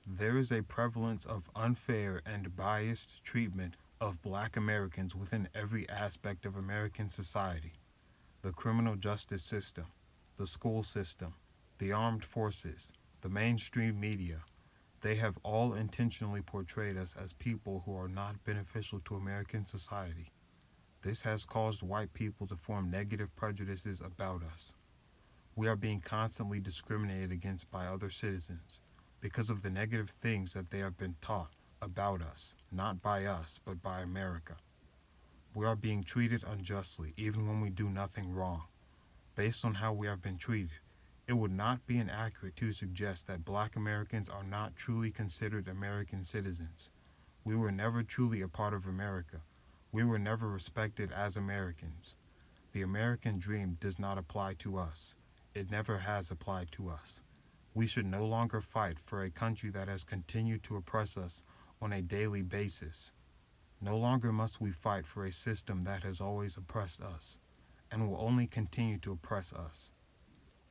There is a prevalence of unfair and biased treatment of black Americans within every aspect of American society: the criminal justice system, the school system, the armed forces, the mainstream media. They have all intentionally portrayed us as people who are not beneficial to American society. This has caused white people to form negative prejudices about us. We are being constantly discriminated against by other citizens because of the negative things that they have been taught about us, not by us, but by America. We are being treated unjustly even when we do nothing wrong. Based on how we have been treated, it would not be inaccurate to suggest that black Americans are not truly considered American citizens. We were never truly a part of America. We were never respected as Americans. The American dream does not apply to us. It never has applied to us. We should no longer fight for a country that has continued to oppress us on a daily basis. No longer must we fight for a system that has always oppressed us and will only continue to oppress us.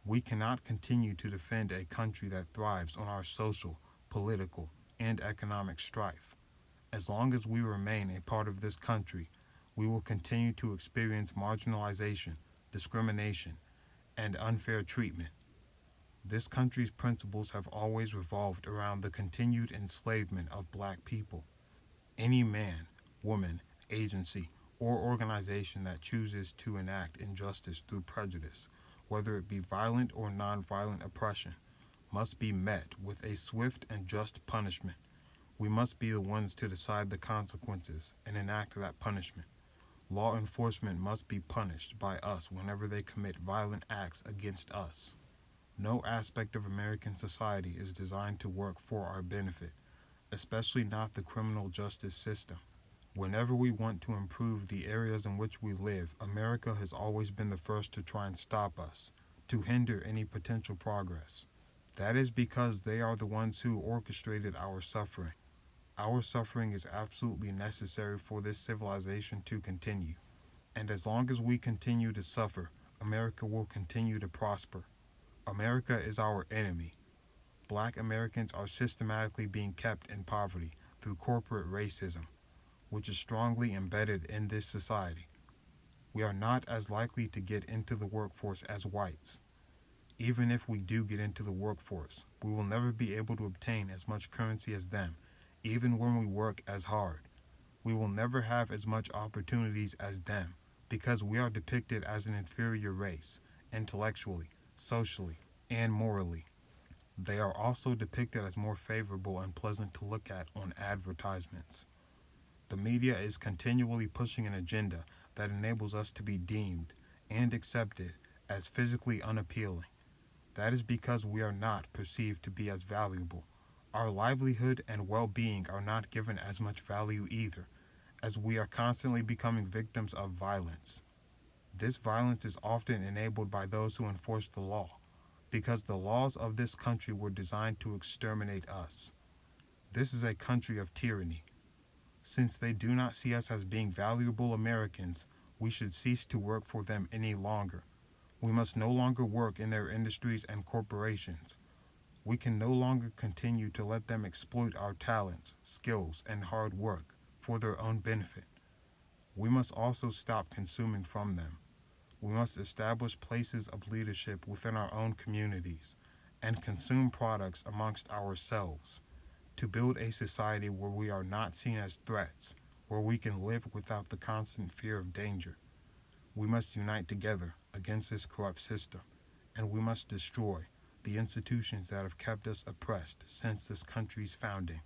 We cannot continue to defend a country that thrives on our social, political, and economic strife. As long as we remain a part of this country, we will continue to experience marginalization, discrimination, and unfair treatment. This country's principles have always revolved around the continued enslavement of black people. Any man, woman, agency, or organization that chooses to enact injustice through prejudice, whether it be violent or nonviolent oppression, must be met with a swift and just punishment. We must be the ones to decide the consequences and enact that punishment. Law enforcement must be punished by us whenever they commit violent acts against us. No aspect of American society is designed to work for our benefit, especially not the criminal justice system. Whenever we want to improve the areas in which we live, America has always been the first to try and stop us, to hinder any potential progress. That is because they are the ones who orchestrated our suffering. Our suffering is absolutely necessary for this civilization to continue. And as long as we continue to suffer, America will continue to prosper. America is our enemy. Black Americans are systematically being kept in poverty through corporate racism, which is strongly embedded in this society. We are not as likely to get into the workforce as whites. Even if we do get into the workforce, we will never be able to obtain as much currency as them, even when we work as hard. We will never have as much opportunities as them because we are depicted as an inferior race, intellectually, socially, and morally. They are also depicted as more favorable and pleasant to look at on advertisements. The media is continually pushing an agenda that enables us to be deemed and accepted as physically unappealing. That is because we are not perceived to be as valuable. Our livelihood and well-being are not given as much value either, as we are constantly becoming victims of violence. This violence is often enabled by those who enforce the law, because the laws of this country were designed to exterminate us. This is a country of tyranny. Since they do not see us as being valuable Americans, we should cease to work for them any longer. We must no longer work in their industries and corporations. We can no longer continue to let them exploit our talents, skills, and hard work for their own benefit. We must also stop consuming from them. We must establish places of leadership within our own communities and consume products amongst ourselves to build a society where we are not seen as threats, where we can live without the constant fear of danger. We must unite together against this corrupt system, and we must destroy the institutions that have kept us oppressed since this country's founding.